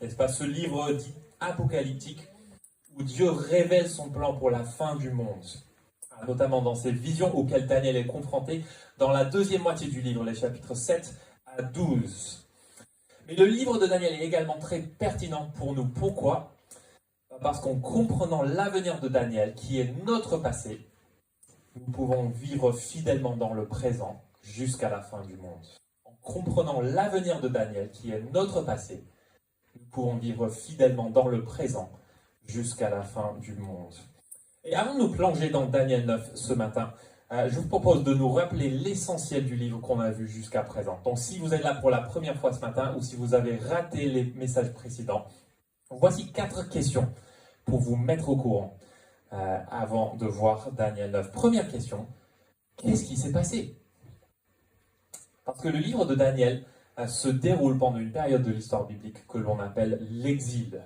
n'est-ce pas, ce livre dit apocalyptique, où Dieu révèle son plan pour la fin du monde, notamment dans ces visions auxquelles Daniel est confronté dans la deuxième moitié du livre, les chapitres 7 à 12. Mais le livre de Daniel est également très pertinent pour nous. Pourquoi ? Parce qu'en comprenant l'avenir de Daniel, qui est notre passé, nous pouvons vivre fidèlement dans le présent jusqu'à la fin du monde. En comprenant l'avenir de Daniel, qui est notre passé, nous pouvons vivre fidèlement dans le présent jusqu'à la fin du monde. Et avant de nous plonger dans Daniel 9 ce matin, je vous propose de nous rappeler l'essentiel du livre qu'on a vu jusqu'à présent. Donc si vous êtes là pour la première fois ce matin ou si vous avez raté les messages précédents, voici 4 questions pour vous mettre au courant avant de voir Daniel 9. Première question, qu'est-ce qui s'est passé ? Parce que le livre de Daniel se déroule pendant une période de l'histoire biblique que l'on appelle l'exil.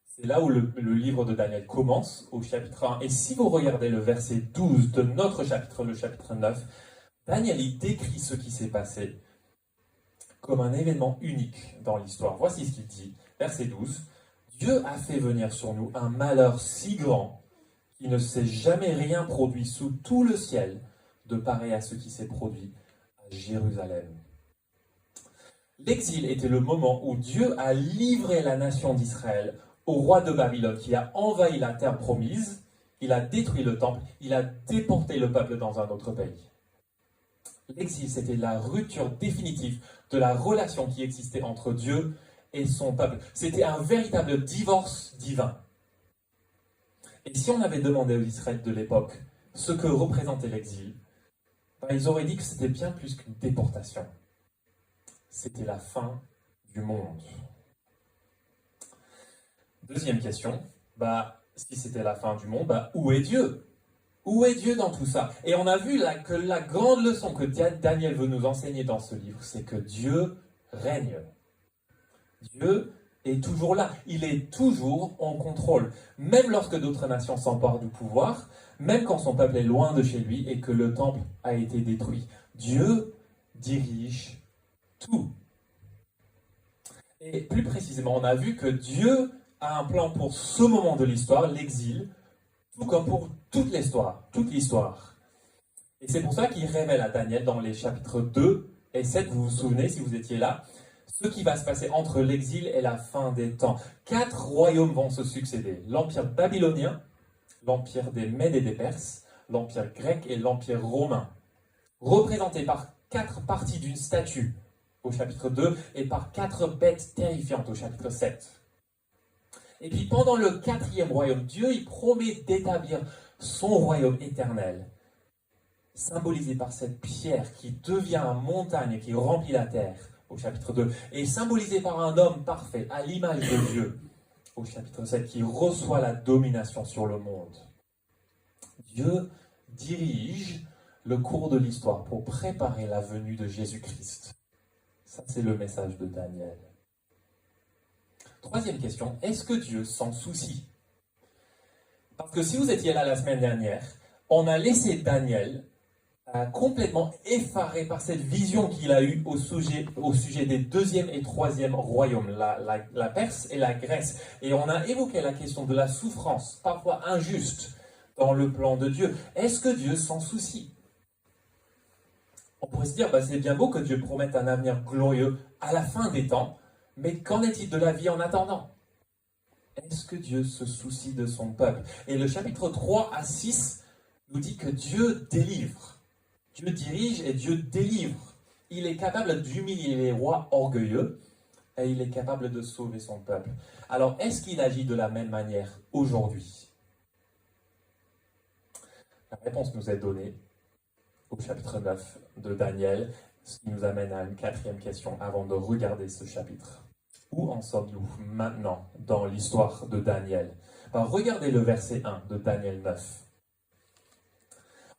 C'est là où le livre de Daniel commence, au chapitre 1. Et si vous regardez le verset 12 de notre chapitre, le chapitre 9, Daniel y décrit ce qui s'est passé comme un événement unique dans l'histoire. Voici ce qu'il dit, verset 12. « Dieu a fait venir sur nous un malheur si grand qu'il ne s'est jamais rien produit sous tout le ciel de pareil à ce qui s'est produit à Jérusalem. » L'exil était le moment où Dieu a livré la nation d'Israël au roi de Babylone qui a envahi la terre promise, il a détruit le temple, il a déporté le peuple dans un autre pays. L'exil, c'était la rupture définitive de la relation qui existait entre Dieu et son peuple. C'était un véritable divorce divin. Et si on avait demandé aux Israélites de l'époque ce que représentait l'exil, ils auraient dit que c'était bien plus qu'une déportation. C'était la fin du monde. Deuxième question, si c'était la fin du monde, où est Dieu ? Où est Dieu dans tout ça ? Et on a vu que la grande leçon que Daniel veut nous enseigner dans ce livre, c'est que Dieu règne. Dieu est toujours là, il est toujours en contrôle. Même lorsque d'autres nations s'emparent du pouvoir, même quand son peuple est loin de chez lui et que le temple a été détruit, Dieu dirige tout. Et plus précisément, on a vu que Dieu a un plan pour ce moment de l'histoire, l'exil, tout comme pour toute l'histoire. Et c'est pour ça qu'il révèle à Daniel dans les chapitres 2 et 7, vous vous souvenez si vous étiez là, ce qui va se passer entre l'exil et la fin des temps. 4 royaumes vont se succéder. L'empire babylonien, l'empire des Mèdes et des Perses, l'empire grec et l'empire romain. Représentés par 4 parties d'une statue au chapitre 2 et par 4 bêtes terrifiantes au chapitre 7. Et puis pendant le 4e royaume, Dieu il promet d'établir son royaume éternel, symbolisé par cette pierre qui devient une montagne et qui remplit la terre, au chapitre 2, et symbolisé par un homme parfait, à l'image de Dieu, au chapitre 7, qui reçoit la domination sur le monde. Dieu dirige le cours de l'histoire pour préparer la venue de Jésus-Christ. Ça, c'est le message de Daniel. Troisième question, est-ce que Dieu s'en soucie ? Parce que si vous étiez là la semaine dernière, on a laissé Daniel complètement effaré par cette vision qu'il a eue au sujet des 2e et 3e royaumes, la Perse et la Grèce. Et on a évoqué la question de la souffrance, parfois injuste, dans le plan de Dieu. Est-ce que Dieu s'en soucie ? On pourrait se dire, c'est bien beau que Dieu promette un avenir glorieux à la fin des temps, mais qu'en est-il de la vie en attendant ? Est-ce que Dieu se soucie de son peuple ? Et le chapitre 3 à 6 nous dit que Dieu délivre. Dieu dirige et Dieu délivre. Il est capable d'humilier les rois orgueilleux et il est capable de sauver son peuple. Alors, est-ce qu'il agit de la même manière aujourd'hui ? La réponse nous est donnée au chapitre 9 de Daniel, ce qui nous amène à une 4e question avant de regarder ce chapitre. Où en sommes-nous maintenant dans l'histoire de Daniel ? Regardez le verset 1 de Daniel 9.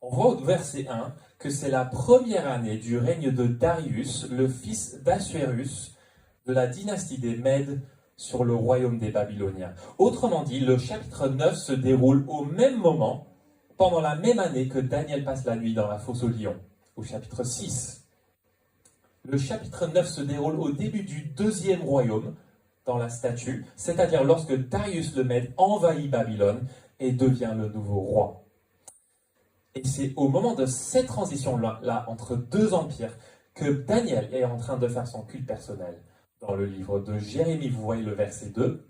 On voit au verset 1 que c'est la première année du règne de Darius, le fils d'Assuérus, de la dynastie des Mèdes sur le royaume des Babyloniens. Autrement dit, le chapitre 9 se déroule au même moment, pendant la même année que Daniel passe la nuit dans la fosse aux lions, au chapitre 6. Le chapitre 9 se déroule au début du 2e royaume, dans la statue, c'est-à-dire lorsque Darius le Mède envahit Babylone et devient le nouveau roi. Et c'est au moment de cette transition-là, entre deux empires, que Daniel est en train de faire son culte personnel. Dans le livre de Jérémie, vous voyez le verset 2.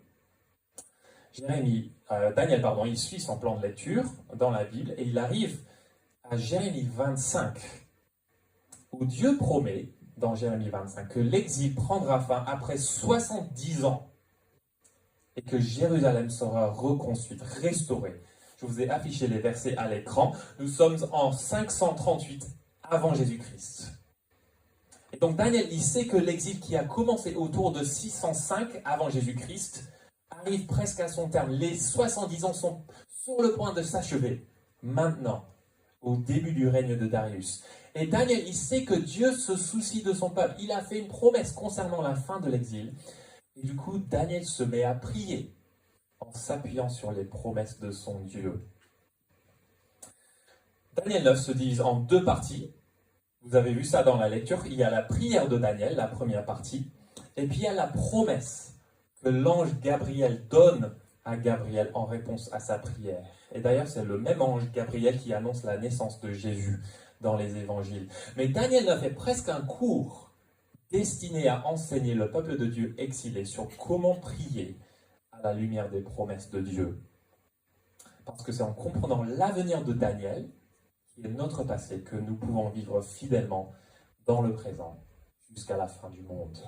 Daniel, il suit son plan de lecture dans la Bible et il arrive à Jérémie 25, où Dieu promet, dans Jérémie 25, que l'exil prendra fin après 70 ans et que Jérusalem sera reconstruite, restaurée. Je vous ai affiché les versets à l'écran. Nous sommes en 538 avant Jésus-Christ. Et donc Daniel, il sait que l'exil qui a commencé autour de 605 avant Jésus-Christ arrive presque à son terme. Les 70 ans sont sur le point de s'achever. Maintenant, au début du règne de Darius. Et Daniel, il sait que Dieu se soucie de son peuple. Il a fait une promesse concernant la fin de l'exil. Et du coup, Daniel se met à prier en s'appuyant sur les promesses de son Dieu. Daniel 9 se divise en deux parties. Vous avez vu ça dans la lecture. Il y a la prière de Daniel, la première partie. Et puis il y a la promesse que l'ange Gabriel donne à Gabriel en réponse à sa prière. Et d'ailleurs, c'est le même ange Gabriel qui annonce la naissance de Jésus dans les évangiles. Mais Daniel 9 est presque un cours destiné à enseigner le peuple de Dieu exilé sur comment prier à la lumière des promesses de Dieu. Parce que c'est en comprenant l'avenir de Daniel, qui est notre passé, que nous pouvons vivre fidèlement dans le présent jusqu'à la fin du monde.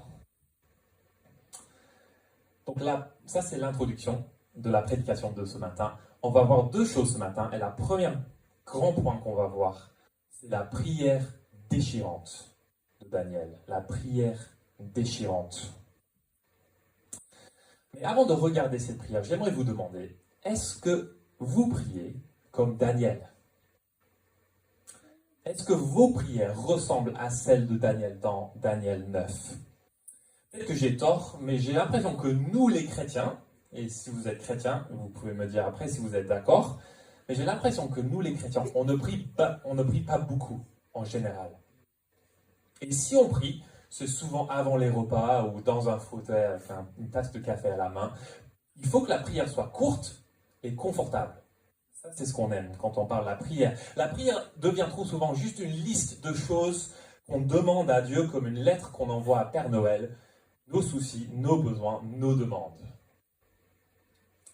Donc là, ça c'est l'introduction de la prédication de ce matin. On va voir deux choses ce matin. Et la première grand point qu'on va voir, c'est la prière déchirante de Daniel. La prière déchirante. Mais avant de regarder cette prière, j'aimerais vous demander, est-ce que vous priez comme Daniel? Est-ce que vos prières ressemblent à celles de Daniel dans Daniel 9? Peut-être que j'ai tort, mais j'ai l'impression que nous les chrétiens, et si vous êtes chrétien, vous pouvez me dire après si vous êtes d'accord, mais j'ai l'impression que nous les chrétiens, on ne prie pas beaucoup en général. Et si on prie, c'est souvent avant les repas ou dans un fauteuil avec une tasse de café à la main. Il faut que la prière soit courte et confortable. Ça, c'est ce qu'on aime quand on parle de la prière. La prière devient trop souvent juste une liste de choses qu'on demande à Dieu comme une lettre qu'on envoie à Père Noël. Nos soucis, nos besoins, nos demandes.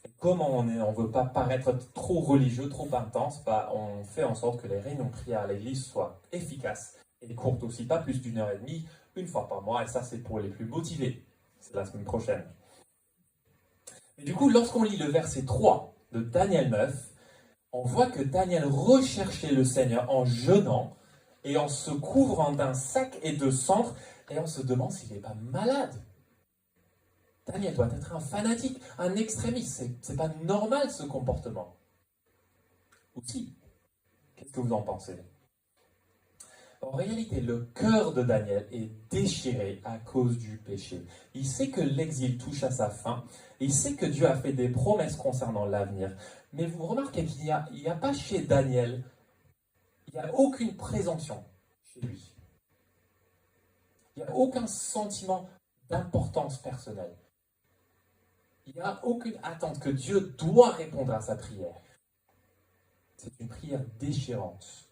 Et comme on ne veut pas paraître trop religieux, trop intense, on fait en sorte que les réunions de prière à l'église soient efficaces et courtes aussi, pas plus d'1h30, une fois par mois, et ça c'est pour les plus motivés. C'est la semaine prochaine. Et du coup, lorsqu'on lit le verset 3 de Daniel 9, on voit que Daniel recherchait le Seigneur en jeûnant et en se couvrant d'un sac et de cendre, et on se demande s'il n'est pas malade. Daniel doit être un fanatique, un extrémiste. C'est pas normal ce comportement. Ou si? Qu'est-ce que vous en pensez? En réalité, le cœur de Daniel est déchiré à cause du péché. Il sait que l'exil touche à sa fin. Et il sait que Dieu a fait des promesses concernant l'avenir. Mais vous remarquez qu'il n'y a pas chez Daniel, il n'y a aucune présomption chez lui. Il n'y a aucun sentiment d'importance personnelle. Il n'y a aucune attente que Dieu doit répondre à sa prière. C'est une prière déchirante.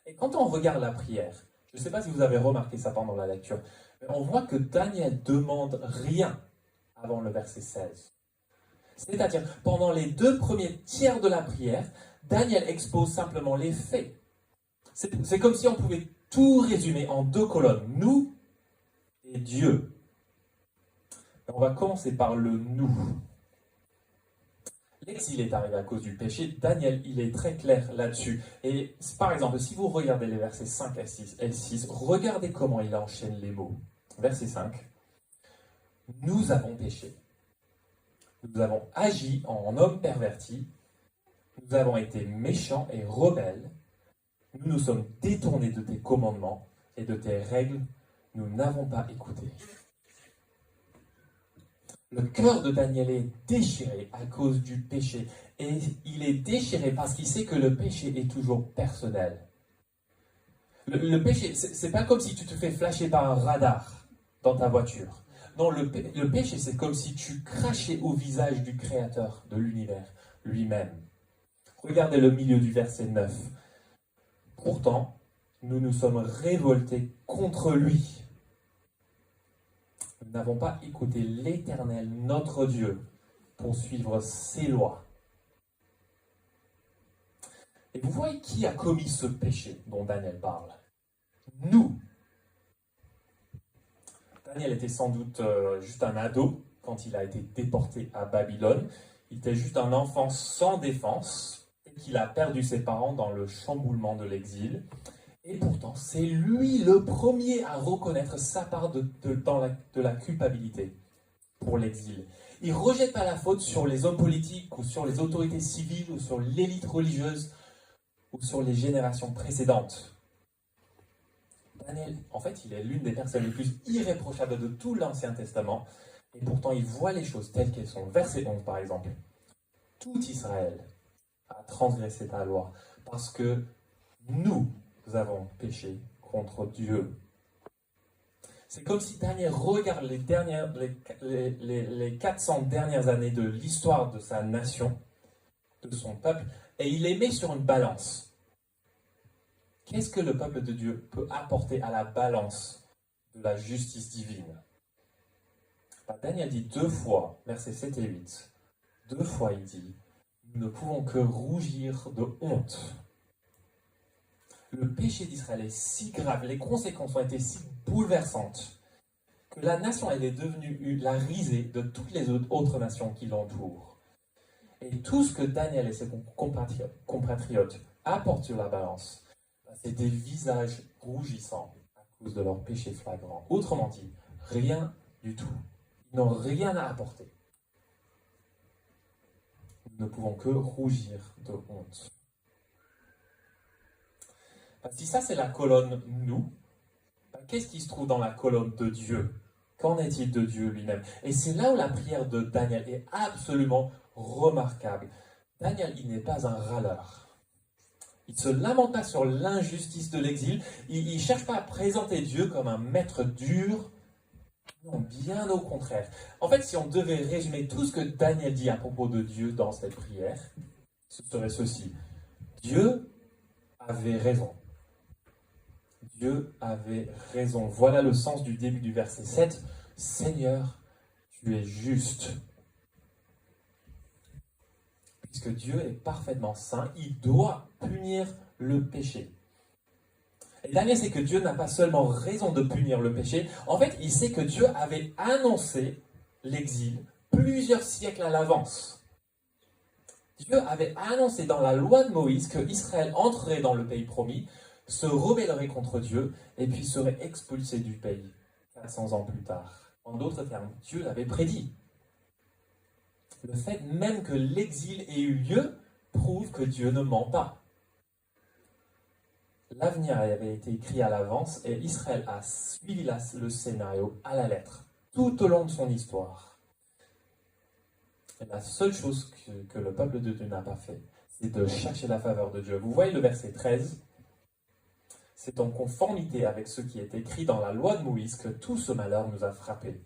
Et quand on regarde la prière, je ne sais pas si vous avez remarqué ça pendant la lecture, mais on voit que Daniel demande rien avant le verset 16. C'est-à-dire, pendant les 2 premiers tiers de la prière, Daniel expose simplement les faits. C'est comme si on pouvait tout résumer en 2 colonnes, nous et Dieu. On va commencer par le nous. L'exil est arrivé à cause du péché. Daniel, il est très clair là-dessus. Et par exemple, si vous regardez les versets 5 et 6, regardez comment il enchaîne les mots. Verset 5. Nous avons péché. Nous avons agi en hommes pervertis. Nous avons été méchants et rebelles. Nous nous sommes détournés de tes commandements et de tes règles. Nous n'avons pas écouté. Le cœur de Daniel est déchiré à cause du péché. Et il est déchiré parce qu'il sait que le péché est toujours personnel. Le péché, c'est pas comme si tu te fais flasher par un radar dans ta voiture. Non, le péché, c'est comme si tu crachais au visage du Créateur de l'univers lui-même. Regardez le milieu du verset 9. Pourtant, nous nous sommes révoltés contre lui. Nous n'avons pas écouté l'Éternel, notre Dieu, pour suivre ses lois. Et vous voyez qui a commis ce péché dont Daniel parle? Nous. Daniel était sans doute juste un ado quand il a été déporté à Babylone. Il était juste un enfant sans défense et qu'il a perdu ses parents dans le chamboulement de l'exil. Et pourtant, c'est lui le premier à reconnaître sa part de la culpabilité pour l'exil. Il ne rejette pas la faute sur les hommes politiques ou sur les autorités civiles ou sur l'élite religieuse ou sur les générations précédentes. Daniel, en fait, il est l'une des personnes les plus irréprochables de tout l'Ancien Testament, et pourtant il voit les choses telles qu'elles sont. Verset 11, par exemple. Tout Israël a transgressé ta loi, parce que nous avons péché contre Dieu. C'est comme si Daniel regarde les 400 dernières années de l'histoire de sa nation, de son peuple, et il les met sur une balance. Qu'est-ce que le peuple de Dieu peut apporter à la balance de la justice divine? Daniel dit 2 fois, versets 7 et 8, 2 fois il dit, nous ne pouvons que rougir de honte. Le péché d'Israël est si grave, les conséquences ont été si bouleversantes, que la nation elle est devenue la risée de toutes les autres nations qui l'entourent. Et tout ce que Daniel et ses compatriotes apportent sur la balance, c'est des visages rougissants à cause de leur péché flagrant. Autrement dit, rien du tout. Ils n'ont rien à apporter. Nous ne pouvons que rougir de honte. Si ça c'est la colonne nous, qu'est-ce qui se trouve dans la colonne de Dieu? Qu'en est-il de Dieu lui-même? Et c'est là où la prière de Daniel est absolument remarquable. Daniel, il n'est pas un râleur. Il ne se lamente pas sur l'injustice de l'exil. Il ne cherche pas à présenter Dieu comme un maître dur. Non, bien au contraire. En fait, si on devait résumer tout ce que Daniel dit à propos de Dieu dans cette prière, ce serait ceci. Dieu avait raison. Dieu avait raison. Voilà le sens du début du verset 7. Seigneur, tu es juste. Puisque Dieu est parfaitement saint, il doit punir le péché. Et Daniel sait que Dieu n'a pas seulement raison de punir le péché, en fait, il sait que Dieu avait annoncé l'exil plusieurs siècles à l'avance. Dieu avait annoncé dans la loi de Moïse que Israël entrerait dans le pays promis, se rebellerait contre Dieu, et puis serait expulsé du pays 400 ans plus tard. En d'autres termes, Dieu l'avait prédit. Le fait même que l'exil ait eu lieu prouve que Dieu ne ment pas. L'avenir avait été écrit à l'avance et Israël a suivi le scénario à la lettre, tout au long de son histoire. Et la seule chose que le peuple de Dieu n'a pas fait, c'est de chercher la faveur de Dieu. Vous voyez le verset 13 ? C'est en conformité avec ce qui est écrit dans la loi de Moïse que tout ce malheur nous a frappés.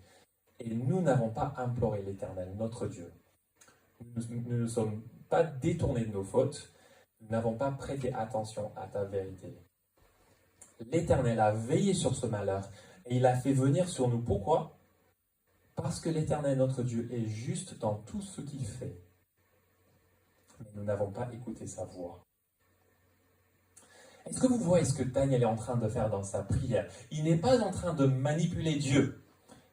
Et nous n'avons pas imploré l'Éternel, notre Dieu. Nous ne sommes pas détournés de nos fautes, nous n'avons pas prêté attention à ta vérité. L'Éternel a veillé sur ce malheur et il a fait venir sur nous. Pourquoi? Parce que l'Éternel, notre Dieu, est juste dans tout ce qu'il fait. Mais nous n'avons pas écouté sa voix. Est-ce que vous voyez ce que Daniel est en train de faire dans sa prière? Il n'est pas en train de manipuler Dieu.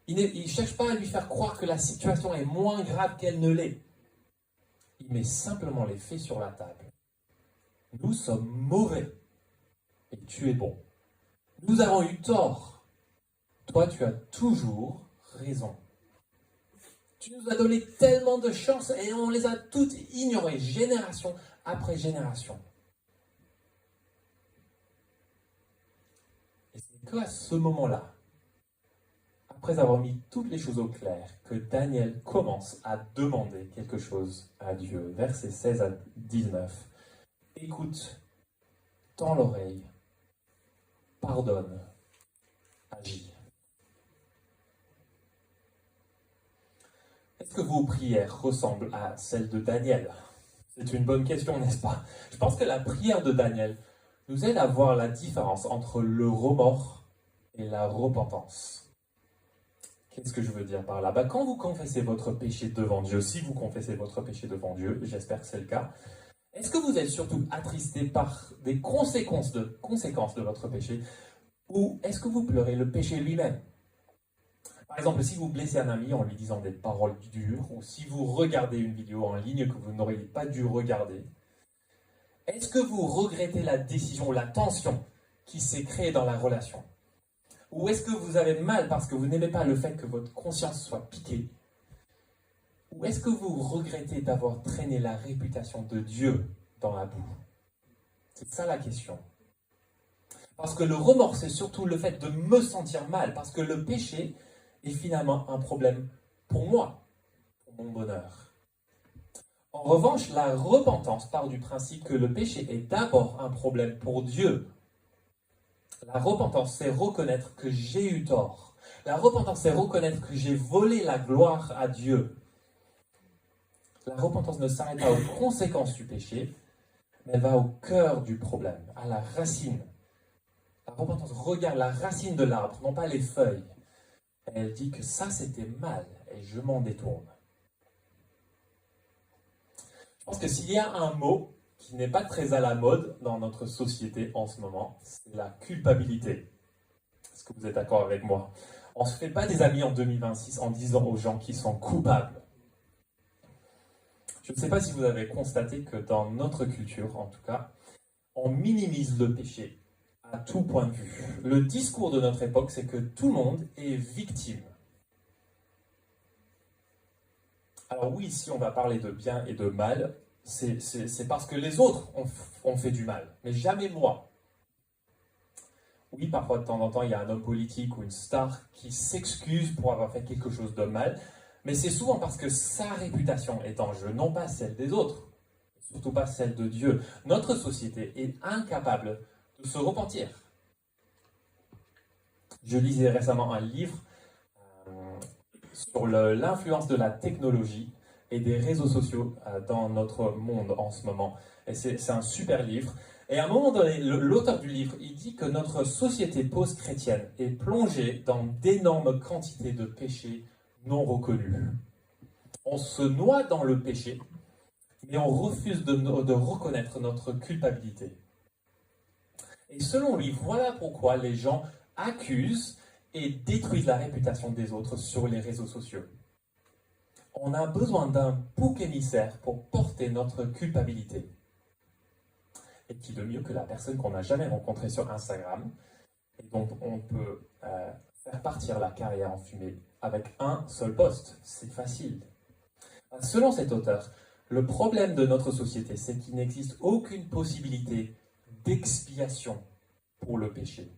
Il ne cherche pas à lui faire croire que la situation est moins grave qu'elle ne l'est. Il met simplement les faits sur la table. Nous sommes mauvais et tu es bon. Nous avons eu tort. Toi, tu as toujours raison. Tu nous as donné tellement de chances et on les a toutes ignorées, génération après génération. Et c'est qu'à ce moment-là, après avoir mis toutes les choses au clair, que Daniel commence à demander quelque chose à Dieu. Versets 16 à 19. Écoute, tends l'oreille, pardonne, agis. que vos prières ressemblent à celles de Daniel? C'est une bonne question, n'est-ce pas? Je pense que la prière de Daniel nous aide à voir la différence entre le remords et la repentance. Qu'est-ce que je veux dire par là? Quand vous confessez votre péché devant Dieu, si vous confessez votre péché devant Dieu, j'espère que c'est le cas, est-ce que vous êtes surtout attristé par des conséquences de votre péché, ou est-ce que vous pleurez le péché lui-même? Par exemple, si vous blessez un ami en lui disant des paroles dures, ou si vous regardez une vidéo en ligne que vous n'auriez pas dû regarder, est-ce que vous regrettez la décision ou la tension qui s'est créée dans la relation? Ou est-ce que vous avez mal parce que vous n'aimez pas le fait que votre conscience soit piquée? Ou est-ce que vous regrettez d'avoir traîné la réputation de Dieu dans la boue? C'est ça la question. Parce que le remords, c'est surtout le fait de me sentir mal, parce que le péché est finalement un problème pour moi, pour mon bonheur. En revanche, la repentance part du principe que le péché est d'abord un problème pour Dieu. La repentance, c'est reconnaître que j'ai eu tort. La repentance, c'est reconnaître que j'ai volé la gloire à Dieu. La repentance ne s'arrête pas aux conséquences du péché, mais elle va au cœur du problème, à la racine. La repentance regarde la racine de l'arbre, non pas les feuilles. Et elle dit que ça, c'était mal, et je m'en détourne. Je pense que s'il y a un mot qui n'est pas très à la mode dans notre société en ce moment, c'est la culpabilité. Est-ce que vous êtes d'accord avec moi? On ne se fait pas des amis en 2026 en disant aux gens qu'ils sont coupables. Je ne sais pas si vous avez constaté que dans notre culture, en tout cas, on minimise le péché à tout point de vue. Le discours de notre époque, c'est que tout le monde est victime. Alors oui, si on va parler de bien et de mal, c'est parce que les autres ont fait du mal, mais jamais moi. Oui, parfois de temps en temps, il y a un homme politique ou une star qui s'excuse pour avoir fait quelque chose de mal, mais c'est souvent parce que sa réputation est en jeu, non pas celle des autres, surtout pas celle de Dieu. Notre société est incapable de se repentir. Je lisais récemment un livre sur l'influence de la technologie et des réseaux sociaux dans notre monde en ce moment. Et c'est un super livre. Et à un moment donné, l'auteur du livre, il dit que notre société post-chrétienne est plongée dans d'énormes quantités de péchés non reconnus. On se noie dans le péché, mais on refuse de reconnaître notre culpabilité. Et selon lui, voilà pourquoi les gens accusent et détruisent la réputation des autres sur les réseaux sociaux. On a besoin d'un bouc émissaire pour porter notre culpabilité. Et qui de mieux que la personne qu'on n'a jamais rencontrée sur Instagram et dont on peut faire partir la carrière en fumée avec un seul post. C'est facile. Selon cet auteur, le problème de notre société, c'est qu'il n'existe aucune possibilité d'expiation pour le péché.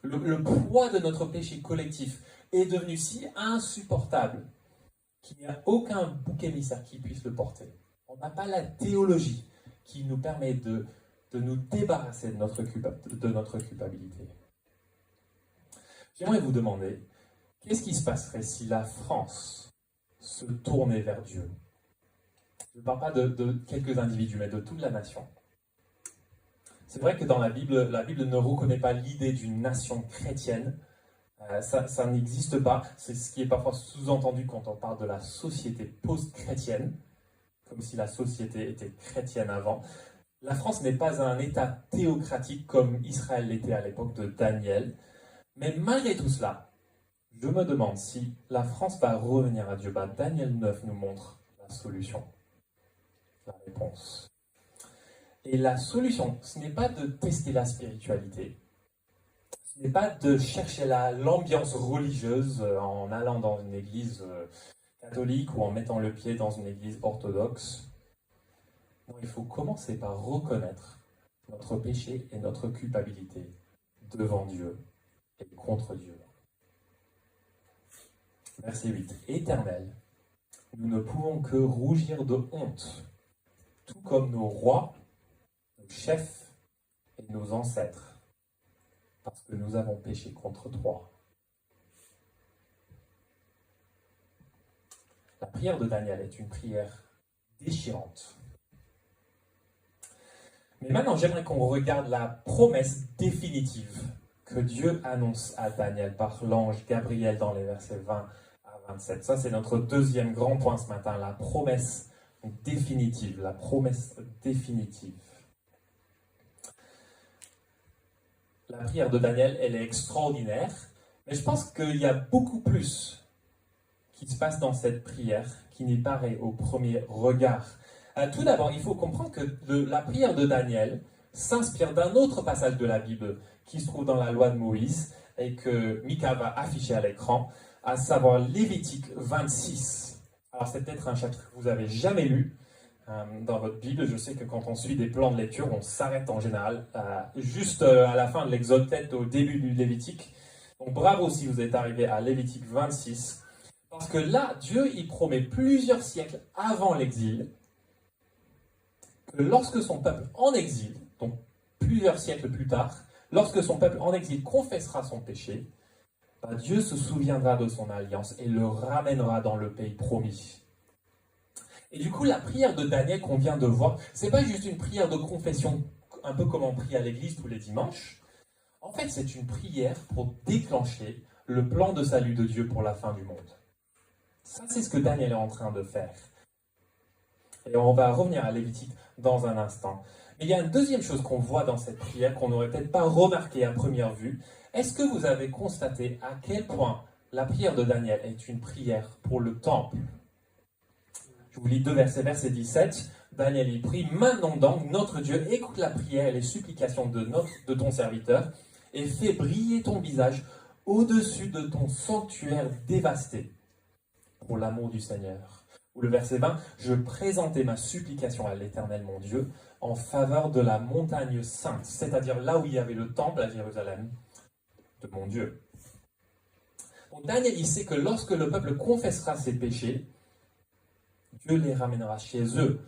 Le poids de notre péché collectif est devenu si insupportable qu'il n'y a aucun bouc émissaire qui puisse le porter. On n'a pas la théologie qui nous permet de nous débarrasser de notre culpabilité. J'aimerais vous demander, qu'est-ce qui se passerait si la France se tournait vers Dieu? Je ne parle pas de quelques individus, mais de toute la nation. C'est vrai que dans la Bible ne reconnaît pas l'idée d'une nation chrétienne. Ça n'existe pas. C'est ce qui est parfois sous-entendu quand on parle de la société post-chrétienne, comme si la société était chrétienne avant. La France n'est pas un État théocratique comme Israël l'était à l'époque de Daniel. Mais malgré tout cela, je me demande si la France va revenir à Dieu. Daniel 9 nous montre la solution, la réponse. Et la solution, ce n'est pas de tester la spiritualité, ce n'est pas de chercher l'ambiance religieuse en allant dans une église catholique ou en mettant le pied dans une église orthodoxe. Non, il faut commencer par reconnaître notre péché et notre culpabilité devant Dieu et contre Dieu. Verset 8. Éternel, nous ne pouvons que rougir de honte, tout comme nos rois, nos chefs et nos ancêtres, parce que nous avons péché contre toi. La prière de Daniel est une prière déchirante. Mais maintenant, j'aimerais qu'on regarde la promesse définitive que Dieu annonce à Daniel par l'ange Gabriel dans les versets 20 à 27. Ça, c'est notre deuxième grand point ce matin, la promesse définitive. La promesse définitive. La prière de Daniel, elle est extraordinaire, mais je pense qu'il y a beaucoup plus qui se passe dans cette prière qui n'y paraît au premier regard. Tout d'abord, il faut comprendre que la prière de Daniel s'inspire d'un autre passage de la Bible qui se trouve dans la loi de Moïse et que Mika va afficher à l'écran, à savoir Lévitique 26. Alors c'est peut-être un chapitre que vous n'avez jamais lu dans votre Bible. Je sais que quand on suit des plans de lecture, on s'arrête en général juste à la fin de l'Exode, peut-être au début du Lévitique. Donc bravo si vous êtes arrivé à Lévitique 26. Parce que là, Dieu, il promet plusieurs siècles avant l'exil que lorsque son peuple en exil, donc plusieurs siècles plus tard, lorsque son peuple en exil confessera son péché, Dieu se souviendra de son alliance et le ramènera dans le pays promis. Et du coup, la prière de Daniel qu'on vient de voir, c'est pas juste une prière de confession, un peu comme on prie à l'église tous les dimanches. En fait, c'est une prière pour déclencher le plan de salut de Dieu pour la fin du monde. Ça, c'est ce que Daniel est en train de faire. Et on va revenir à Lévitique dans un instant. Mais il y a une deuxième chose qu'on voit dans cette prière qu'on n'aurait peut-être pas remarqué à première vue. Est-ce que vous avez constaté à quel point la prière de Daniel est une prière pour le temple? Je vous lis deux versets, verset 17. Daniel y prie: maintenant donc, notre Dieu, écoute la prière et les supplications de ton serviteur et fais briller ton visage au-dessus de ton sanctuaire dévasté pour l'amour du Seigneur. Ou le verset 20, je présentais ma supplication à l'Éternel mon Dieu en faveur de la montagne sainte, c'est-à-dire là où il y avait le temple à Jérusalem de mon Dieu. Donc Daniel, il sait que lorsque le peuple confessera ses péchés, Dieu les ramènera chez eux.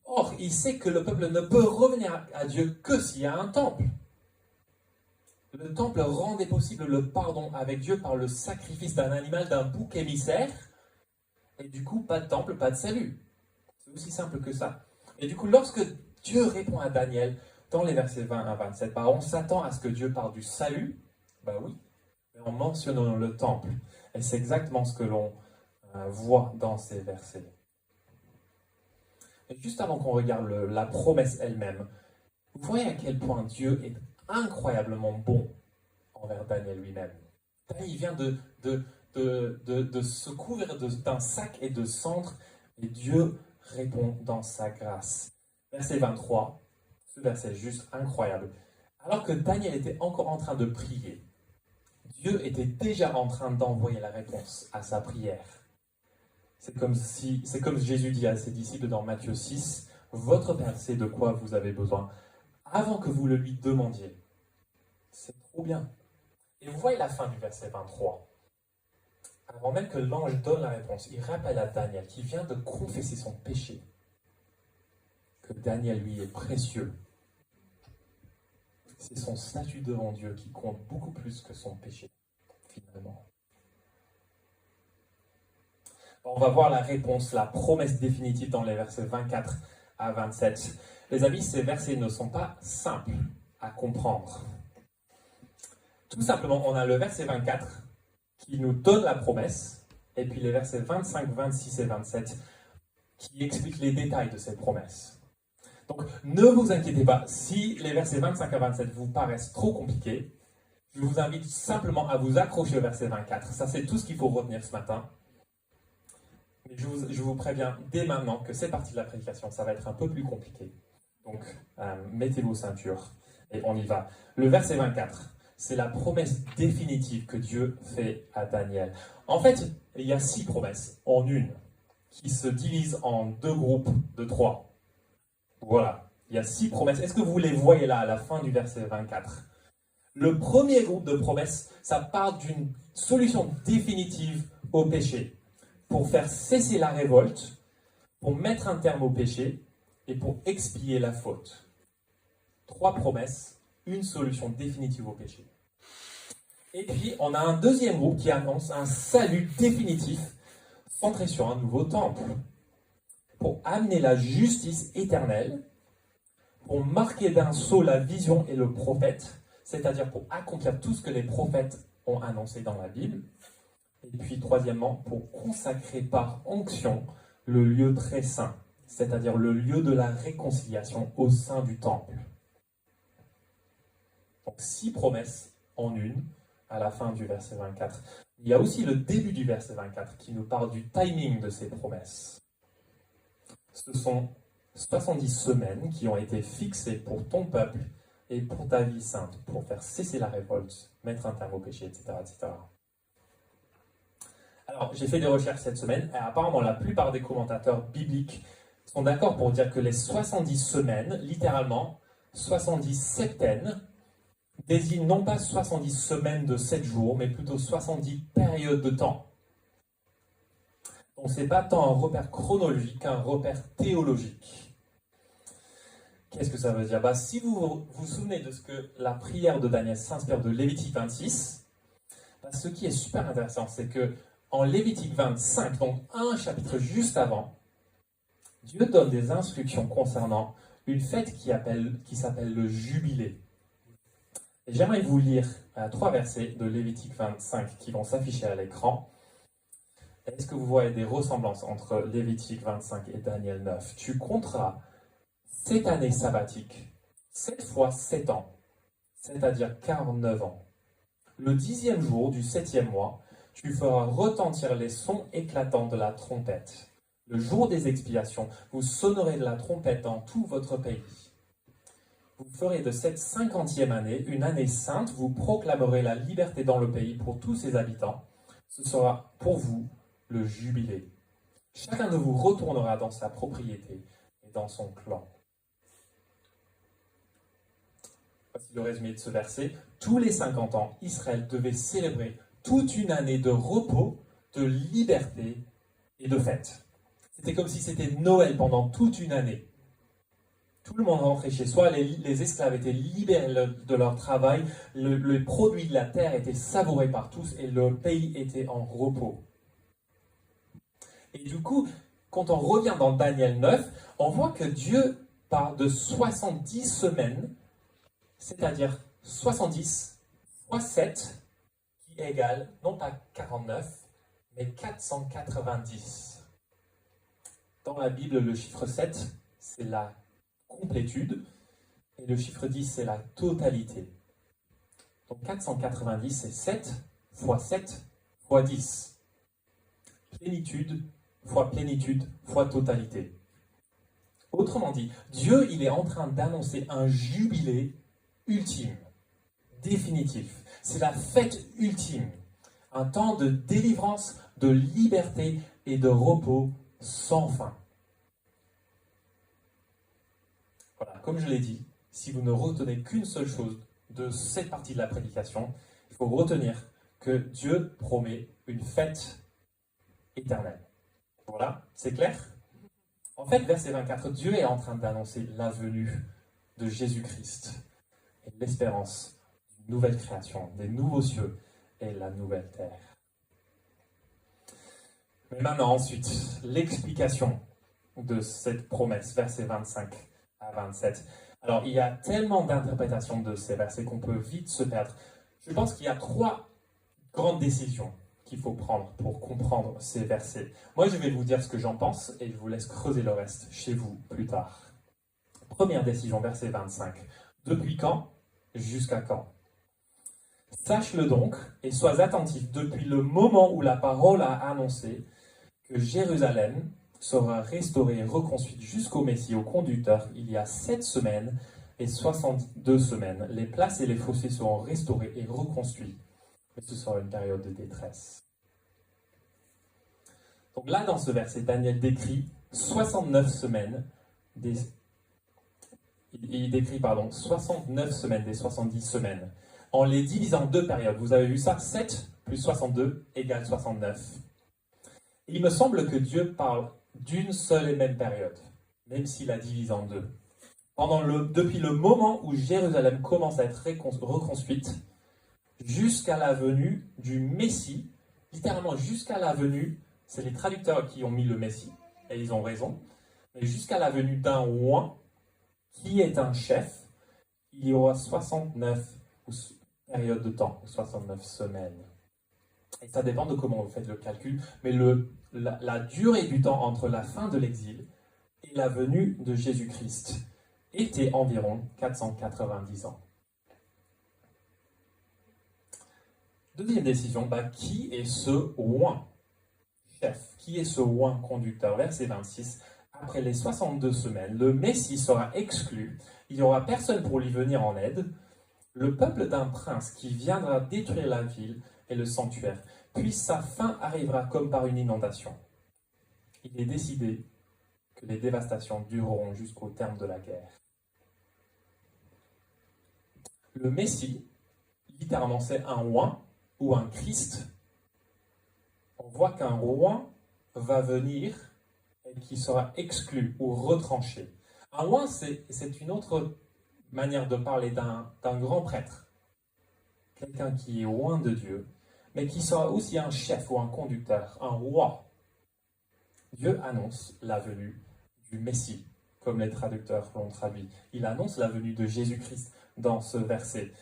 Or, il sait que le peuple ne peut revenir à Dieu que s'il y a un temple. Le temple rendait possible le pardon avec Dieu par le sacrifice d'un animal, d'un bouc émissaire. Et du coup, pas de temple, pas de salut. C'est aussi simple que ça. Et du coup, lorsque Dieu répond à Daniel, dans les versets 20 à 27, on s'attend à ce que Dieu parle du salut. Ben oui, mais en mentionnant le temple. Et c'est exactement ce que l'on voit dans ces versets. Et juste avant qu'on regarde la promesse elle-même, vous voyez à quel point Dieu est incroyablement bon envers Daniel lui-même. Daniel, il vient de se couvrir d'un sac et de cendres, et Dieu répond dans sa grâce. Verset 23, ce verset est juste incroyable. Alors que Daniel était encore en train de prier, Dieu était déjà en train d'envoyer la réponse à sa prière. C'est comme Jésus dit à ses disciples dans Matthieu 6, « Votre Père sait de quoi vous avez besoin, avant que vous le lui demandiez. » C'est trop bien. Et vous voyez la fin du verset 23. Avant même que l'ange donne la réponse, il rappelle à Daniel qui vient de confesser son péché, que Daniel, lui, est précieux. C'est son statut devant Dieu qui compte beaucoup plus que son péché, finalement. On va voir la réponse, la promesse définitive dans les versets 24 à 27. Les amis, ces versets ne sont pas simples à comprendre. Tout simplement, on a le verset 24 qui nous donne la promesse, et puis les versets 25, 26 et 27 qui expliquent les détails de cette promesse. Donc, ne vous inquiétez pas, si les versets 25 à 27 vous paraissent trop compliqués, je vous invite simplement à vous accrocher au verset 24. Ça, c'est tout ce qu'il faut retenir ce matin. Mais je vous préviens dès maintenant que cette partie de la prédication, ça va être un peu plus compliqué. Donc, mettez vos ceintures et on y va. Le verset 24, c'est la promesse définitive que Dieu fait à Daniel. En fait, il y a 6 promesses en une, qui se divisent en 2 groupes de 3. Voilà, il y a 6 promesses. Est-ce que vous les voyez là, à la fin du verset 24? Le premier groupe de promesses, ça parle d'une solution définitive au péché, pour faire cesser la révolte, pour mettre un terme au péché et pour expier la faute. 3 promesses, une solution définitive au péché. Et puis, on a un deuxième groupe qui annonce un salut définitif centré sur un nouveau temple, pour amener la justice éternelle, pour marquer d'un sceau la vision et le prophète, c'est-à-dire pour accomplir tout ce que les prophètes ont annoncé dans la Bible. Et puis, troisièmement, pour consacrer par onction le lieu très saint, c'est-à-dire le lieu de la réconciliation au sein du temple. Donc, 6 promesses en une à la fin du verset 24. Il y a aussi le début du verset 24 qui nous parle du timing de ces promesses. Ce sont 70 semaines qui ont été fixées pour ton peuple et pour ta vie sainte, pour faire cesser la révolte, mettre un terme au péché, etc., etc. Alors, j'ai fait des recherches cette semaine, et apparemment la plupart des commentateurs bibliques sont d'accord pour dire que les 70 semaines, littéralement 70 septaines, désignent non pas 70 semaines de 7 jours, mais plutôt 70 périodes de temps. Donc ce n'est pas tant un repère chronologique qu'un repère théologique. Qu'est-ce que ça veut dire? Si vous vous souvenez de ce que la prière de Daniel s'inspire de Lévitique 26, ce qui est super intéressant, c'est que en Lévitique 25, donc un chapitre juste avant, Dieu donne des instructions concernant une fête qui s'appelle le Jubilé. Et j'aimerais vous lire 3 versets de Lévitique 25 qui vont s'afficher à l'écran. Est-ce que vous voyez des ressemblances entre Lévitique 25 et Daniel 9? Tu compteras 7 années sabbatiques, 7 fois 7 ans, c'est-à-dire 49 ans. Le 10e jour du 7e mois, tu feras retentir les sons éclatants de la trompette. Le jour des expiations, vous sonnerez de la trompette dans tout votre pays. Vous ferez de cette 50e année une année sainte, vous proclamerez la liberté dans le pays pour tous ses habitants. Ce sera pour vous le jubilé. Chacun de vous retournera dans sa propriété et dans son clan. Voici le résumé de ce verset. Tous les 50 ans, Israël devait célébrer toute une année de repos, de liberté et de fête. C'était comme si c'était Noël pendant toute une année. Tout le monde rentrait chez soi, les esclaves étaient libérés de leur travail, le produit de la terre était savouré par tous et le pays était en repos. Et du coup, quand on revient dans Daniel 9, on voit que Dieu parle de 70 semaines, c'est-à-dire 70 fois 7, qui égale non pas 49, mais 490. Dans la Bible, le chiffre 7, c'est la complétude, et le chiffre 10, c'est la totalité. Donc 490, c'est 7 fois 7 fois 10. Plénitude fois totalité. Autrement dit, Dieu, il est en train d'annoncer un jubilé ultime, définitif. C'est la fête ultime, un temps de délivrance, de liberté et de repos sans fin. Voilà, comme je l'ai dit, si vous ne retenez qu'une seule chose de cette partie de la prédication, il faut retenir que Dieu promet une fête éternelle. Voilà, c'est clair? En fait, verset 24, Dieu est en train d'annoncer la venue de Jésus-Christ et l'espérance d'une nouvelle création, des nouveaux cieux et la nouvelle terre. Mais maintenant, ensuite, l'explication de cette promesse, versets 25 à 27. Alors, il y a tellement d'interprétations de ces versets qu'on peut vite se perdre. Je pense qu'il y a 3 grandes décisions qu'il faut prendre pour comprendre ces versets. Moi, je vais vous dire ce que j'en pense et je vous laisse creuser le reste chez vous plus tard. Première décision, verset 25. Depuis quand jusqu'à quand? Sache-le donc et sois attentif depuis le moment où la parole a annoncé que Jérusalem sera restaurée et reconstruite jusqu'au Messie, au conducteur, il y a 7 semaines et 62 semaines. Les places et les fossés seront restaurés et reconstruits. Mais ce sera une période de détresse. Donc là, dans ce verset, Daniel décrit 69 semaines il décrit 69 semaines des 70 semaines, en les divisant en 2 périodes. Vous avez vu ça? 7 plus 62 égale 69. Et il me semble que Dieu parle d'une seule et même période, même s'il la divise en 2. Depuis le moment où Jérusalem commence à être reconstruite, jusqu'à la venue du Messie, littéralement jusqu'à la venue C'est les traducteurs qui ont mis le Messie, et ils ont raison. Mais jusqu'à la venue d'un roi, qui est un chef, il y aura 69 périodes de temps, 69 semaines. Et ça dépend de comment vous faites le calcul, mais la durée du temps entre la fin de l'exil et la venue de Jésus-Christ était environ 490 ans. Deuxième décision, qui est ce roi chef? Qui est ce roi conducteur? Verset 26. Après les 62 semaines, le Messie sera exclu. Il n'y aura personne pour lui venir en aide. Le peuple d'un prince qui viendra détruire la ville et le sanctuaire. Puis sa fin arrivera comme par une inondation. Il est décidé que les dévastations dureront jusqu'au terme de la guerre. Le Messie, littéralement, c'est un roi ou un Christ. On voit qu'un roi va venir et qui sera exclu ou retranché. Un roi, c'est une autre manière de parler d'un grand prêtre. Quelqu'un qui est loin de Dieu, mais qui sera aussi un chef ou un conducteur, un roi. Dieu annonce la venue du Messie, comme les traducteurs l'ont traduit. Il annonce la venue de Jésus-Christ dans ce verset.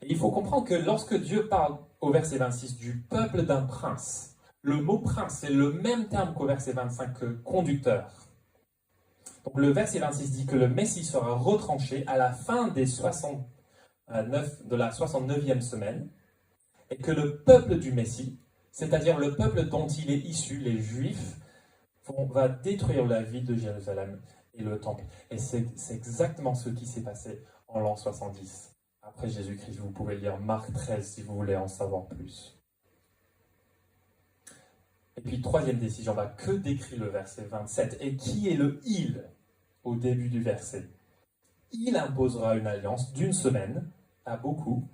Et il faut comprendre que lorsque Dieu parle au verset 26 du peuple d'un prince, le mot prince, c'est le même terme qu'au verset 25 que conducteur. Donc le verset 26 dit que le Messie sera retranché à la fin de la 69e semaine, et que le peuple du Messie, c'est-à-dire le peuple dont il est issu, les Juifs, va détruire la ville de Jérusalem et le temple. Et c'est exactement ce qui s'est passé en l'an 70. Après Jésus-Christ, vous pouvez lire Marc 13 si vous voulez en savoir plus. Et puis, troisième décision, que décrit le verset 27? Et qui est le « il » au début du verset? Il imposera une alliance d'une semaine à beaucoup,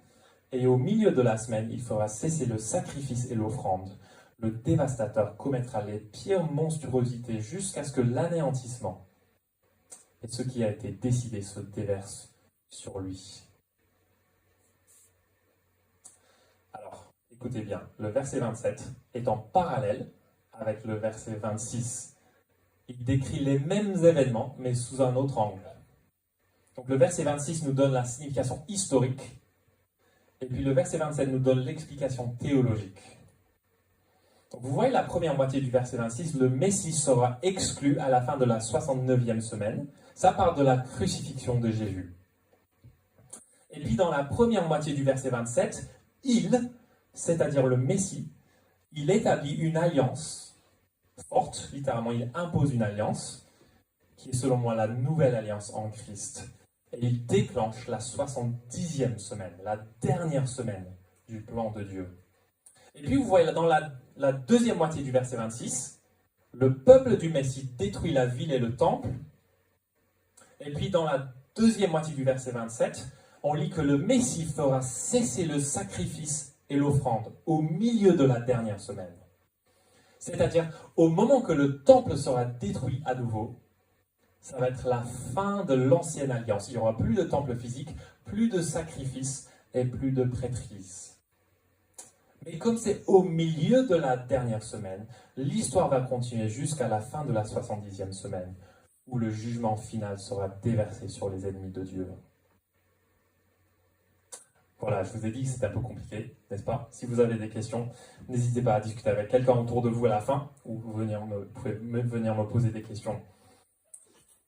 et au milieu de la semaine, il fera cesser le sacrifice et l'offrande. Le dévastateur commettra les pires monstruosités jusqu'à ce que l'anéantissement et ce qui a été décidé se déverse sur lui. Alors, écoutez bien, le verset 27 est en parallèle avec le verset 26. Il décrit les mêmes événements, mais sous un autre angle. Donc le verset 26 nous donne la signification historique, et puis le verset 27 nous donne l'explication théologique. Donc vous voyez la première moitié du verset 26, le Messie sera exclu à la fin de la 69e semaine. Ça part de la crucifixion de Jésus. Et puis dans la première moitié du verset 27, il, c'est-à-dire le Messie, il établit une alliance forte, littéralement il impose une alliance, qui est selon moi la nouvelle alliance en Christ. Et il déclenche la 70e semaine, la dernière semaine du plan de Dieu. Et puis vous voyez dans la deuxième moitié du verset 26, le peuple du Messie détruit la ville et le temple. Et puis dans la deuxième moitié du verset 27, on lit que le Messie fera cesser le sacrifice et l'offrande au milieu de la dernière semaine. C'est-à-dire, au moment que le temple sera détruit à nouveau, ça va être la fin de l'ancienne alliance. Il n'y aura plus de temple physique, plus de sacrifices et plus de prêtrise. Mais comme c'est au milieu de la dernière semaine, l'histoire va continuer jusqu'à la fin de la 70e semaine, où le jugement final sera déversé sur les ennemis de Dieu. Voilà, je vous ai dit que c'était un peu compliqué, n'est-ce pas? Si vous avez des questions, n'hésitez pas à discuter avec quelqu'un autour de vous à la fin, ou vous pouvez venir me poser des questions.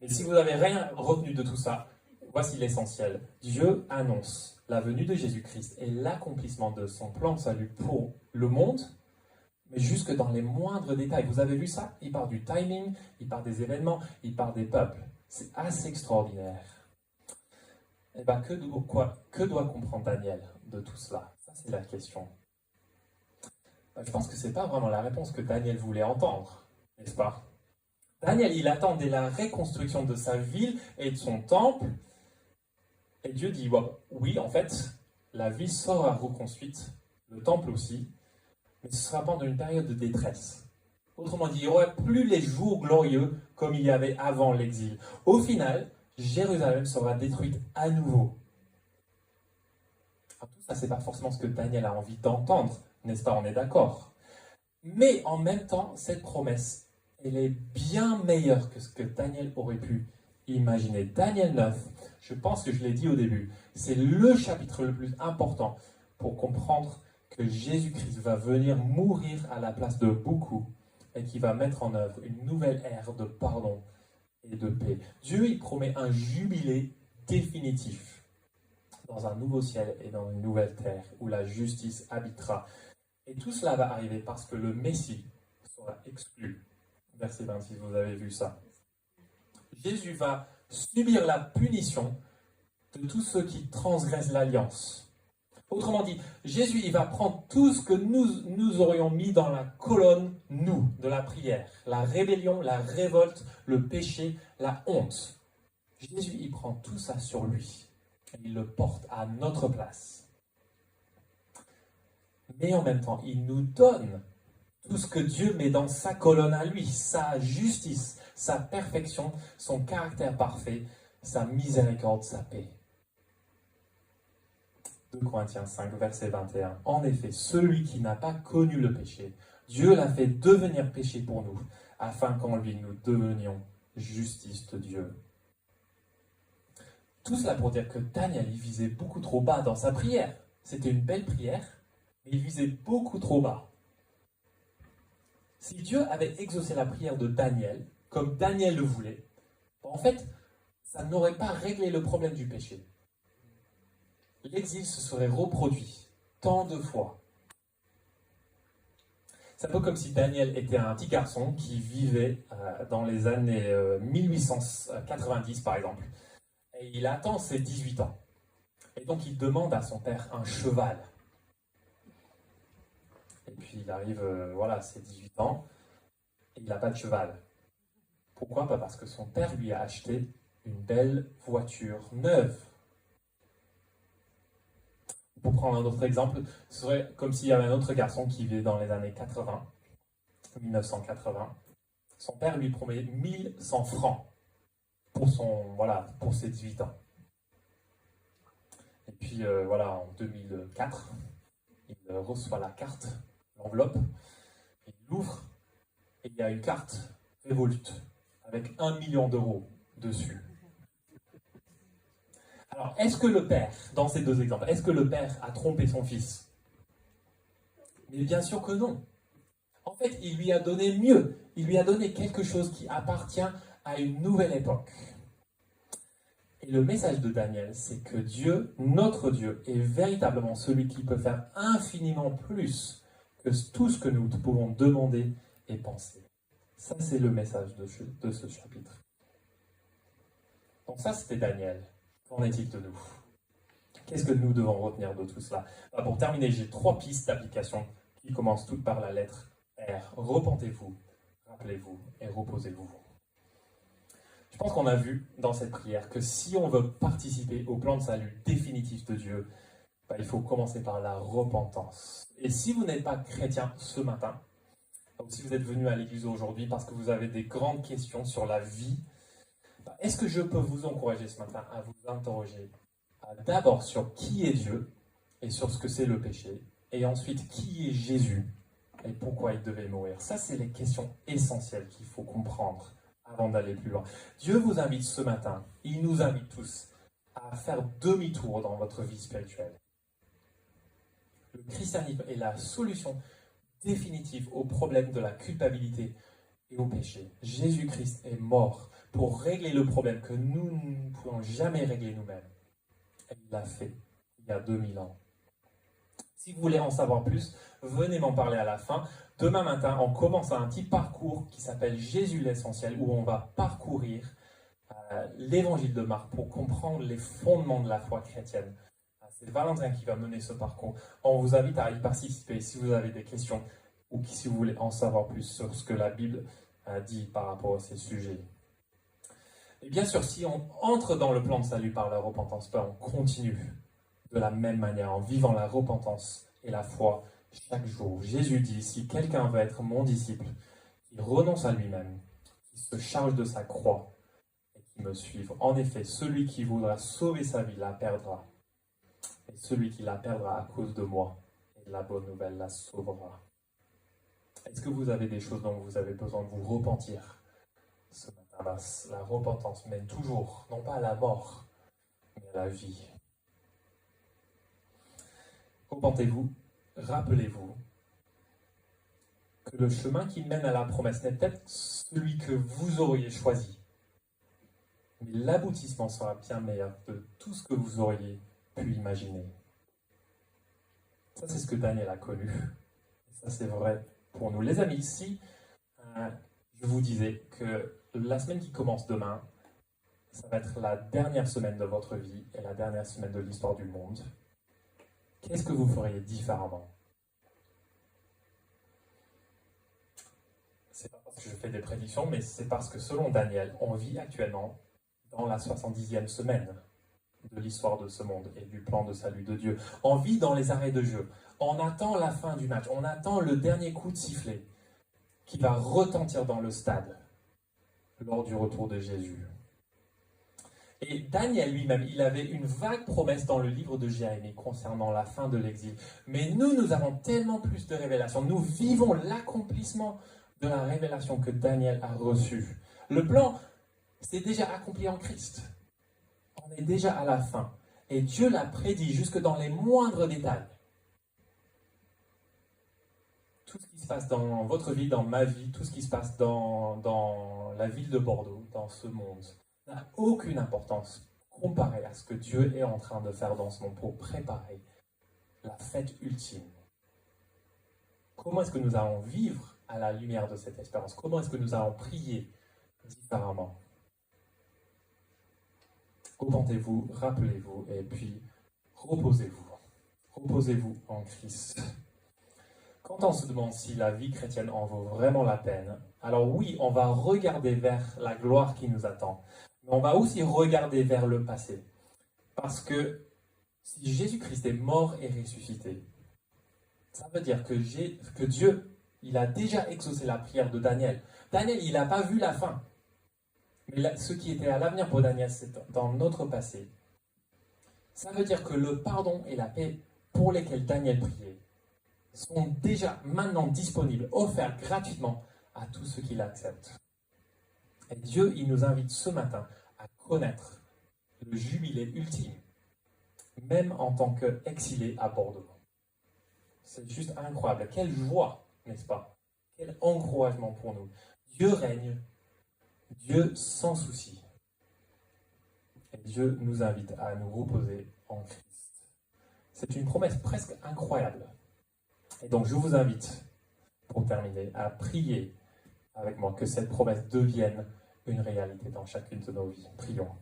Mais si vous n'avez rien retenu de tout ça, voici l'essentiel. Dieu annonce la venue de Jésus-Christ et l'accomplissement de son plan de salut pour le monde, mais jusque dans les moindres détails. Vous avez vu ça? Il parle du timing, il parle des événements, il parle des peuples. C'est assez extraordinaire. Et que doit comprendre Daniel de tout cela? Ça, c'est la question. Je pense que ce n'est pas vraiment la réponse que Daniel voulait entendre, n'est-ce pas? Daniel, il attendait la reconstruction de sa ville et de son temple. Et Dieu dit, oui, en fait, la ville sera reconstruite, le temple aussi, mais ce sera pendant une période de détresse. Autrement dit, il n'y aurait plus les jours glorieux comme il y avait avant l'exil. Au final, Jérusalem sera détruite à nouveau. Alors, tout ça, ce n'est pas forcément ce que Daniel a envie d'entendre, n'est-ce pas? On est d'accord. Mais en même temps, cette promesse, elle est bien meilleure que ce que Daniel aurait pu imaginer. Daniel 9, je pense que je l'ai dit au début, c'est le chapitre le plus important pour comprendre que Jésus-Christ va venir mourir à la place de beaucoup et qui va mettre en œuvre une nouvelle ère de pardon et de paix. Dieu, il promet un jubilé définitif dans un nouveau ciel et dans une nouvelle terre où la justice habitera. Et tout cela va arriver parce que le Messie sera exclu. Verset 26, vous avez vu ça. Jésus va subir la punition de tous ceux qui transgressent l'alliance. Autrement dit, Jésus, il va prendre tout ce que nous aurions mis dans la colonne, nous, de la prière. La rébellion, la révolte, le péché, la honte. Jésus, il prend tout ça sur lui. Et il le porte à notre place. Mais en même temps, il nous donne tout ce que Dieu met dans sa colonne à lui. Sa justice, sa perfection, son caractère parfait, sa miséricorde, sa paix. 2 Corinthiens 5, verset 21. En effet, celui qui n'a pas connu le péché, Dieu l'a fait devenir péché pour nous, afin qu'en lui nous devenions justice de Dieu. Tout cela pour dire que Daniel, il visait beaucoup trop bas dans sa prière. C'était une belle prière, mais il visait beaucoup trop bas. Si Dieu avait exaucé la prière de Daniel, comme Daniel le voulait, en fait, ça n'aurait pas réglé le problème du péché. L'exil se serait reproduit tant de fois. C'est un peu comme si Daniel était un petit garçon qui vivait dans les années 1890 par exemple. Et il attend ses 18 ans. Et donc il demande à son père un cheval. Et puis il arrive, voilà, ses 18 ans, et il n'a pas de cheval. Pourquoi? Pas parce que son père lui a acheté une belle voiture neuve. Pour prendre un autre exemple, ce serait comme s'il y avait un autre garçon qui vivait dans les années 80, 1980. Son père lui promet 1100 francs pour ses 18 ans. Et puis voilà, en 2004, il reçoit la carte, l'enveloppe, il l'ouvre et il y a une carte Revolut avec 1 million d'euros dessus. Alors, est-ce que le père, dans ces deux exemples, est-ce que le père a trompé son fils? Mais bien sûr que non. En fait, il lui a donné mieux. Il lui a donné quelque chose qui appartient à une nouvelle époque. Et le message de Daniel, c'est que Dieu, notre Dieu, est véritablement celui qui peut faire infiniment plus que tout ce que nous pouvons demander et penser. Ça, c'est le message de ce chapitre. Donc ça, c'était Daniel. Qu'en est-il de nous? Qu'est-ce que nous devons retenir de tout cela? Pour terminer, j'ai 3 pistes d'application qui commencent toutes par la lettre R. Repentez-vous, rappelez-vous et reposez-vous. Je pense qu'on a vu dans cette prière que si on veut participer au plan de salut définitif de Dieu, il faut commencer par la repentance. Et si vous n'êtes pas chrétien ce matin, ou si vous êtes venu à l'église aujourd'hui parce que vous avez des grandes questions sur la vie, est-ce que je peux vous encourager ce matin à vous interroger d'abord sur qui est Dieu et sur ce que c'est le péché, et ensuite qui est Jésus et pourquoi il devait mourir. Ça, c'est les questions essentielles qu'il faut comprendre avant d'aller plus loin. Dieu vous invite ce matin, il nous invite tous à faire demi-tour dans votre vie spirituelle. Le christianisme est la solution définitive au problème de la culpabilité et au péché. Jésus-Christ est mort pour régler le problème que nous ne pouvons jamais régler nous-mêmes. Et il l'a fait il y a 2000 ans. Si vous voulez en savoir plus, venez m'en parler à la fin. Demain matin, on commence un petit parcours qui s'appelle Jésus l'essentiel, où on va parcourir l'évangile de Marc pour comprendre les fondements de la foi chrétienne. C'est Valentin qui va mener ce parcours. On vous invite à y participer si vous avez des questions ou si vous voulez en savoir plus sur ce que la Bible dit par rapport à ces sujets. Et bien sûr, si on entre dans le plan de salut par la repentance, on continue de la même manière en vivant la repentance et la foi chaque jour. Jésus dit, si quelqu'un veut être mon disciple, qu'il renonce à lui-même, qu'il se charge de sa croix et qu'il me suive. En effet, celui qui voudra sauver sa vie la perdra. Et celui qui la perdra à cause de moi et de la bonne nouvelle la sauvera. Est-ce que vous avez des choses dont vous avez besoin de vous repentir ce matin? La repentance mène toujours, non pas à la mort, mais à la vie. Repentez-vous, rappelez-vous que le chemin qui mène à la promesse n'est peut-être celui que vous auriez choisi, mais l'aboutissement sera bien meilleur de tout ce que vous auriez pu imaginer. Ça, c'est ce que Daniel a connu. Et ça, c'est vrai pour nous. Les amis, ici, je vous disais que la semaine qui commence demain, ça va être la dernière semaine de votre vie et la dernière semaine de l'histoire du monde. Qu'est-ce que vous feriez différemment? C'est pas parce que je fais des prédictions, mais c'est parce que selon Daniel, on vit actuellement dans la 70e semaine de l'histoire de ce monde et du plan de salut de Dieu. On vit dans les arrêts de jeu. On attend la fin du match. On attend le dernier coup de sifflet qui va retentir dans le stade lors du retour de Jésus. Et Daniel lui-même, il avait une vague promesse dans le livre de Jérémie concernant la fin de l'exil. Mais nous avons tellement plus de révélations. Nous vivons l'accomplissement de la révélation que Daniel a reçue. Le plan, c'est déjà accompli en Christ. On est déjà à la fin. Et Dieu l'a prédit jusque dans les moindres détails. Tout ce qui se passe dans votre vie, dans ma vie, tout ce qui se passe dans la ville de Bordeaux, dans ce monde, n'a aucune importance comparé à ce que Dieu est en train de faire dans ce monde pour préparer la fête ultime. Comment est-ce que nous allons vivre à la lumière de cette espérance? Comment est-ce que nous allons prier différemment? Repentez-vous, rappelez-vous, et puis reposez-vous. Reposez-vous en Christ. Quand on se demande si la vie chrétienne en vaut vraiment la peine, alors oui, on va regarder vers la gloire qui nous attend, mais on va aussi regarder vers le passé. Parce que si Jésus-Christ est mort et ressuscité, ça veut dire que Dieu, il a déjà exaucé la prière de Daniel. Daniel, il n'a pas vu la fin. Mais ce qui était à l'avenir pour Daniel, c'est dans notre passé. Ça veut dire que le pardon et la paix pour lesquels Daniel priait sont déjà maintenant disponibles, offerts gratuitement à tous ceux qui l'acceptent. Et Dieu, il nous invite ce matin à connaître le jubilé ultime, même en tant qu'exilé à Bordeaux. C'est juste incroyable. Quelle joie, n'est-ce pas? Quel encouragement pour nous. Dieu règne, Dieu sans souci. Et Dieu nous invite à nous reposer en Christ. C'est une promesse presque incroyable. Et donc je vous invite, pour terminer, à prier avec moi que cette promesse devienne une réalité dans chacune de nos vies. Prions.